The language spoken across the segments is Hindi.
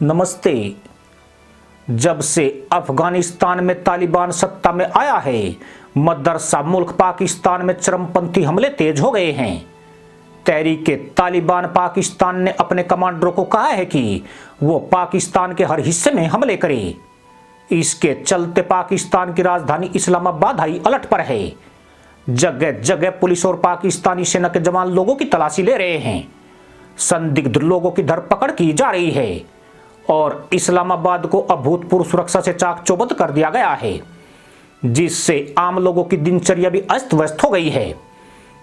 नमस्ते। जब से अफगानिस्तान में तालिबान सत्ता में आया है, मदरसा मुल्क पाकिस्तान में चरमपंथी हमले तेज हो गए हैं। तहरीके तालिबान पाकिस्तान ने अपने कमांडरों को कहा है कि वो पाकिस्तान के हर हिस्से में हमले करें। इसके चलते पाकिस्तान की राजधानी इस्लामाबाद हाई अलर्ट पर है। जगह जगह पुलिस और पाकिस्तानी सेना के जवान लोगों की तलाशी ले रहे हैं। संदिग्ध लोगों की धरपकड़ की जा रही है और इस्लामाबाद को अभूतपूर्व सुरक्षा से चाक चौबंद कर दिया गया है, जिससे आम लोगों की दिनचर्या भी अस्त व्यस्त हो गई है।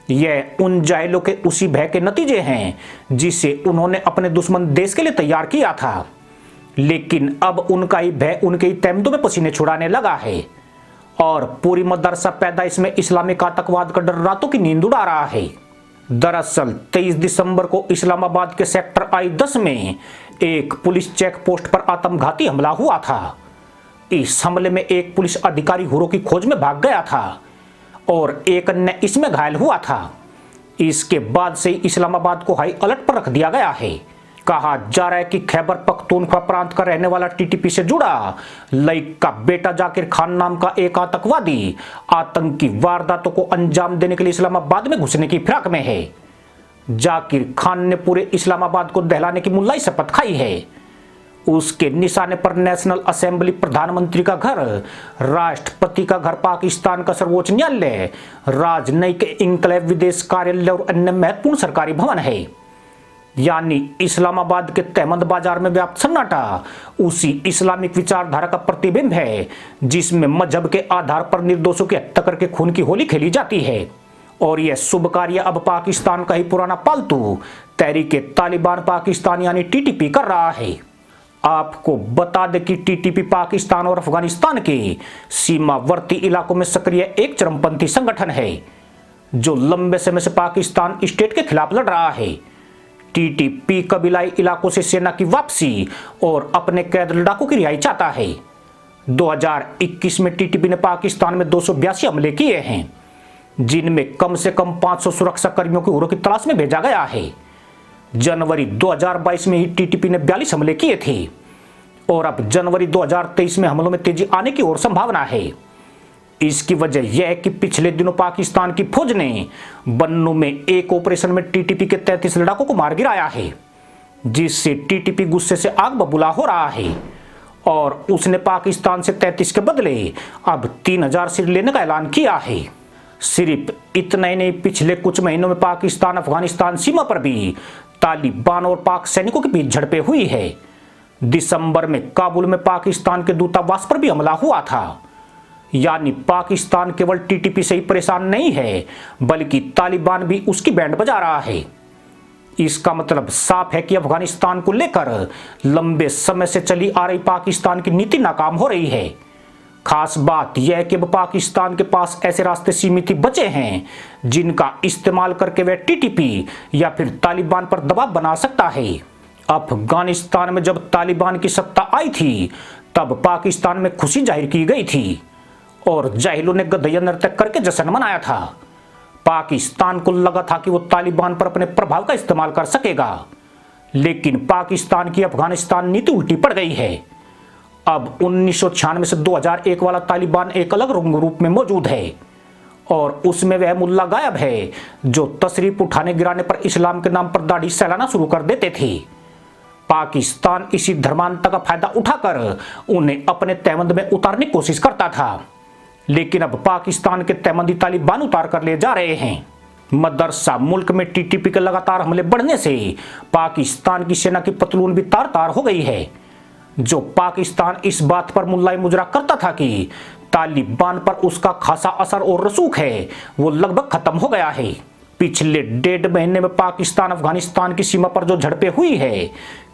यह उन जाहिलों के उसी भय के नतीजे हैं जिसे उन्होंने अपने दुश्मन देश के लिए तैयार किया था, लेकिन अब उनका ही भय उनके ही तहमतों में पसीने छुड़ाने लगा है और पूरी मदरसा पैदाइश में इस्लामिक आतंकवाद का डर रातों की नींद उड़ा रहा है। दरअसल 23 दिसंबर को इस्लामाबाद के सेक्टर I-10 में एक पुलिस चेक पोस्ट पर आत्मघाती हमला हुआ था। इस हमले में एक पुलिस अधिकारी हुरों की खोज में भाग गया था और एक अन्य इसमें घायल हुआ था। इसके बाद से इस्लामाबाद को हाई अलर्ट पर रख दिया गया है। कहा जा रहा है कि खैबर पख्तूनख्वा प्रांत का रहने वाला टीटीपी से जुड़ा लईक का बेटा जाकिर खान नाम का एक आतंकवादी आतंकी वारदातों को अंजाम देने के लिए इस्लामाबाद में घुसने की फिराक में है। जाकिर खान ने पूरे इस्लामाबाद को दहलाने की मुल्लाई शपथ खाई है। उसके निशाने पर नेशनल असेंबली, प्रधानमंत्री का घर, राष्ट्रपति का घर, पाकिस्तान का सर्वोच्च न्यायालय, राजनयिक इंक्लेव, विदेश कार्यालय और अन्य महत्वपूर्ण सरकारी भवन है। यानी इस्लामाबाद के तहमद बाजार में व्याप्त सन्नाटा उसी इस्लामिक विचारधारा का प्रतिबिंब है जिसमें मजहब के आधार पर निर्दोषों की हत्या करके खून की होली खेली जाती है। और यह शुभ कार्य अब पाकिस्तान का ही पुराना पालतू तहरीके तालिबान पाकिस्तान यानी टीटीपी कर रहा है। आपको बता दें कि टीटीपी पाकिस्तान और अफगानिस्तान के सीमावर्ती इलाकों में सक्रिय एक चरमपंथी संगठन है जो लंबे समय से पाकिस्तान स्टेट के खिलाफ लड़ रहा है। टीटीपी कबीलाई इलाकों से सेना की वापसी और अपने कैद लड़ाकों की रिहाई चाहता है। 2021 में टीटीपी ने पाकिस्तान में 282 हमले किए हैं, जिनमें कम से कम 500 सुरक्षा कर्मियों की हुरों की तलाश में भेजा गया है। जनवरी 2022 में ही टीटीपी ने 42 हमले किए थे और अब जनवरी 2023 में हमलों में तेजी आने की और संभावना है। इसकी वजह यह है कि पिछले दिनों पाकिस्तान की फौज ने बन्नू में एक ऑपरेशन में टीटीपी के 33 लड़ाकों को मार गिराया है, जिससे टीटीपी गुस्से से आग बबूला हो रहा है और उसने पाकिस्तान से 33 के बदले अब 3000 सिर लेने का ऐलान किया है। सिर्फ इतना ही नहीं, पिछले कुछ महीनों में पाकिस्तान अफगानिस्तान सीमा पर भी तालिबान और पाक सैनिकों के बीच झड़पें हुई है। दिसंबर में काबुल में पाकिस्तान के दूतावास पर भी हमला हुआ था। यानी पाकिस्तान केवल टीटीपी से ही परेशान नहीं है, बल्कि तालिबान भी उसकी बैंड बजा रहा है। इसका मतलब साफ है कि अफगानिस्तान को लेकर लंबे समय से चली आ रही पाकिस्तान की नीति नाकाम हो रही है। खास बात यह है कि अब पाकिस्तान के पास ऐसे रास्ते सीमित ही बचे हैं जिनका इस्तेमाल करके वह टीटीपी या फिर तालिबान पर दबाव बना सकता है। अफगानिस्तान में जब तालिबान की सत्ता आई थी तब पाकिस्तान में खुशी जाहिर की गई थी और जाहिलों ने गधैया नृत्य करके जश्न मनाया था। पाकिस्तान को लगा था कि वो तालिबान पर अपने प्रभाव का इस्तेमाल कर सकेगा, लेकिन पाकिस्तान की अफगानिस्तान नीति उल्टी पड़ गई है। अब 1996 से 2001 वाला तालिबान एक अलग रूप में मौजूद है और उसमें वह मुल्ला गायब है जो तशरीफ उठाने गिराने पर इस्लाम के नाम पर दाढ़ी सहलाना शुरू कर देते थे। पाकिस्तान इसी धर्मांतता का फायदा उठाकर उन्हें अपने तहमंद में उतारने की कोशिश करता था, लेकिन अब पाकिस्तान के तहमंदी तालिबान उतार कर ले जा रहे हैं। मदरसा मुल्क में टीटीपी के लगातार हमले बढ़ने से पाकिस्तान की सेना की पतलून भी तार तार हो गई है। जो पाकिस्तान इस बात पर मुल्लाई मुजरा करता था कि तालिबान पर उसका खासा असर और रसूख है, वो लगभग खत्म हो गया है। पिछले 1.5 महीने में पाकिस्तान अफगानिस्तान की सीमा पर जो झड़पें हुई है,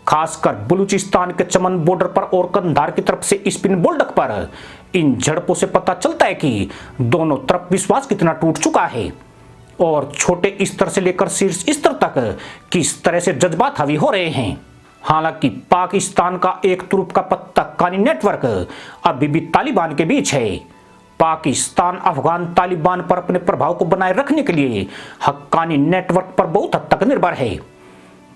खासकर बलूचिस्तान के चमन बॉर्डर पर और कंधार की तरफ से स्पिन बोल्डक पर, इन झड़पों से पता चलता है कि दोनों तरफ विश्वास कितना टूट चुका है और छोटे स्तर से लेकर शीर्ष स्तर तक किस तरह से जज्बात हावी हो रहे हैं। हालांकि पाकिस्तान का एक तुरुप का पत्ताकानी नेटवर्क अभी भी तालिबान के बीच है। पाकिस्तान अफगान तालिबान पर अपने प्रभाव को बनाए रखने के लिए हक्कानी नेटवर्क पर बहुत हद तक निर्भर है।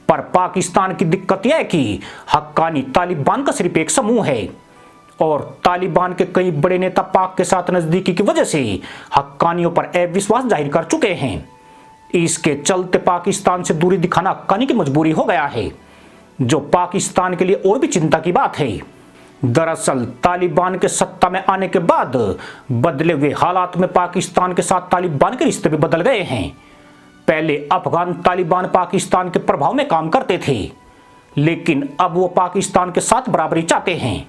पर पाकिस्तान की दिक्कत यह है कि हक्कानी तालिबान का सिर्फ एक समूह है और तालिबान के कई बड़े नेता पाक के साथ नजदीकी की वजह से हक्कानियों पर अविश्वास जाहिर कर चुके हैं। इसके चलते पाकिस्तान से दूरी दिखाना हक्कानी की मजबूरी हो गया है, जो पाकिस्तान के लिए और भी चिंता की बात है। दरअसल तालिबान के सत्ता में आने के बाद बदले हुए हालात में पाकिस्तान के साथ तालिबान के रिश्ते भी बदल गए हैं। पहले अफगान तालिबान पाकिस्तान के प्रभाव में काम करते थे, लेकिन अब वो पाकिस्तान के साथ बराबरी चाहते हैं।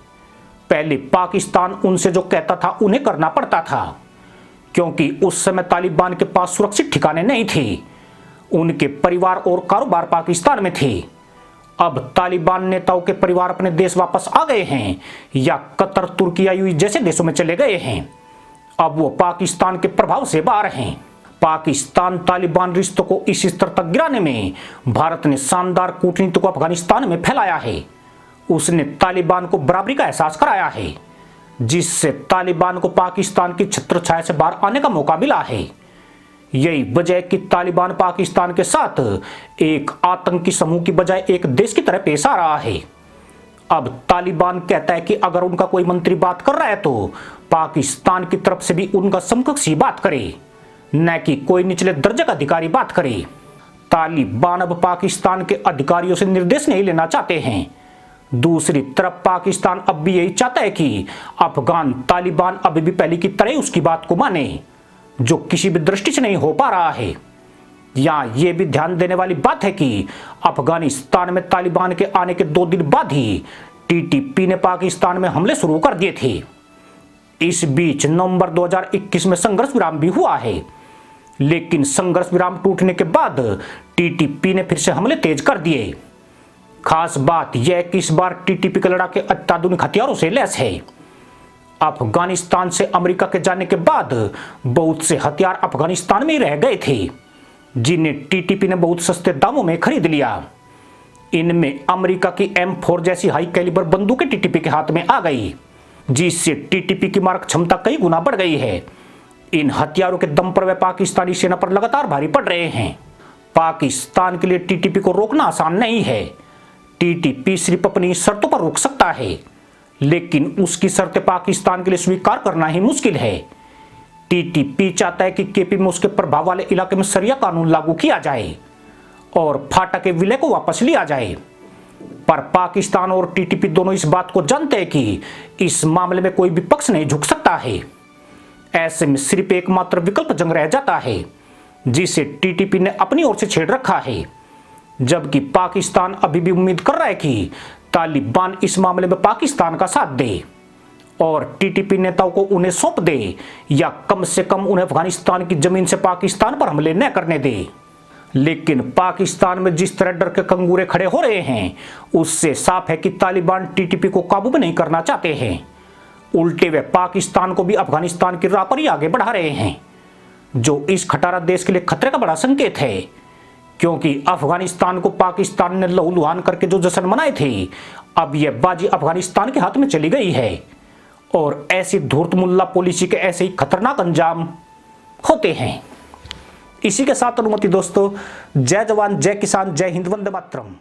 पहले पाकिस्तान उनसे जो कहता था उन्हें करना पड़ता था, क्योंकि उस समय तालिबान के पास सुरक्षित ठिकाने नहीं थे। उनके परिवार और कारोबार पाकिस्तान में थे। अब तालिबान नेताओं के परिवार अपने देश वापस आ गए हैं या कतर, तुर्की या यूएई जैसे देशों में चले गए हैं। अब वो पाकिस्तान के प्रभाव से बाहर हैं। पाकिस्तान तालिबान रिश्तों को इस स्तर तक गिराने में भारत ने शानदार कूटनीति को अफगानिस्तान में फैलाया है। उसने तालिबान को बराबरी का एहसास कराया है, जिससे तालिबान को पाकिस्तान की छत्रछाया से बाहर आने का मौका मिला है। यही वजह है कि तालिबान पाकिस्तान के साथ एक आतंकी समूह की बजाय एक देश की तरह पेश आ रहा है। अब तालिबान कहता है कि अगर उनका कोई मंत्री बात कर रहा है तो पाकिस्तान की तरफ से भी उनका समकक्ष ही बात करे, न कि कोई निचले दर्जे का अधिकारी बात करे। तालिबान अब पाकिस्तान के अधिकारियों से निर्देश नहीं लेना चाहते हैं। दूसरी तरफ पाकिस्तान अब भी यही चाहता है कि अफगान तालिबान अभी भी पहले की तरह उसकी बात को माने, जो किसी भी दृष्टि से नहीं हो पा रहा है। यहाँ यह भी ध्यान देने वाली बात है कि अफगानिस्तान में तालिबान के आने के 2 दिन बाद ही टीटीपी ने पाकिस्तान में हमले शुरू कर दिए थे। इस बीच नवंबर 2021 में संघर्ष विराम भी हुआ है, लेकिन संघर्ष विराम टूटने के बाद टीटीपी ने फिर से हमले तेज कर दिए। खास बात यह है कि इस बार टीटीपी का लड़ाके अत्याधुनिक हथियारों से लैस है। अफगानिस्तान से अमेरिका के जाने के बाद बहुत से हथियार अफगानिस्तान में ही रह गए थे, जिन्हें टीटीपी ने बहुत सस्ते दामों में खरीद लिया। इनमें अमेरिका की M4 जैसी हाई कैलिबर बंदूकें टीटीपी के हाथ में आ गई, जिससे टीटीपी की मारक क्षमता कई गुना बढ़ गई है। इन हथियारों के दम पर वे पाकिस्तानी सेना पर लगातार भारी पड़ रहे हैं। पाकिस्तान के लिए टीटीपी को रोकना आसान नहीं है। टीटीपी सिर्फ अपनी शर्तों पर रोक सकता है, लेकिन उसकी शर्तें पाकिस्तान के लिए स्वीकार करना ही मुश्किल है। टीटीपी चाहता है कि केपी में उसके प्रभाव वाले इलाके में शरिया कानून लागू किया जाए और फाटा के विलय को वापस लिया जाए। पर पाकिस्तान और टीटीपी दोनों इस बात को जानते हैं कि इस मामले में कोई भी पक्ष नहीं झुक सकता है। ऐसे में सिर्फ एकमात्र विकल्प जंग रह जाता है, जिसे टीटीपी ने अपनी ओर से छेड़ रखा है, जबकि पाकिस्तान अभी भी उम्मीद कर रहा है कि तालिबान इस मामले में पाकिस्तान का साथ दे और टीटीपी नेताओं को उन्हें सौंप दे, या कम से कम उन्हें अफगानिस्तान की जमीन से पाकिस्तान पर हमले न करने दे। लेकिन पाकिस्तान में जिस तरह डर के कंगूरे खड़े हो रहे हैं, उससे साफ है कि तालिबान टीटीपी को काबू में नहीं करना चाहते हैं। उल्टे वे पाकिस्तान को भी अफगानिस्तान की राह पर ही आगे बढ़ा रहे हैं, जो इस खटारा देश के लिए खतरे का बड़ा संकेत है। क्योंकि अफगानिस्तान को पाकिस्तान ने लहूलुहान करके जो जश्न मनाए थे, अब यह बाजी अफगानिस्तान के हाथ में चली गई है और ऐसी धूर्त मुल्ला पॉलिसी के ऐसे ही खतरनाक अंजाम होते हैं। इसी के साथ अनुमति दोस्तों, जय जवान, जय किसान, जय हिंद, वंदे मातरम।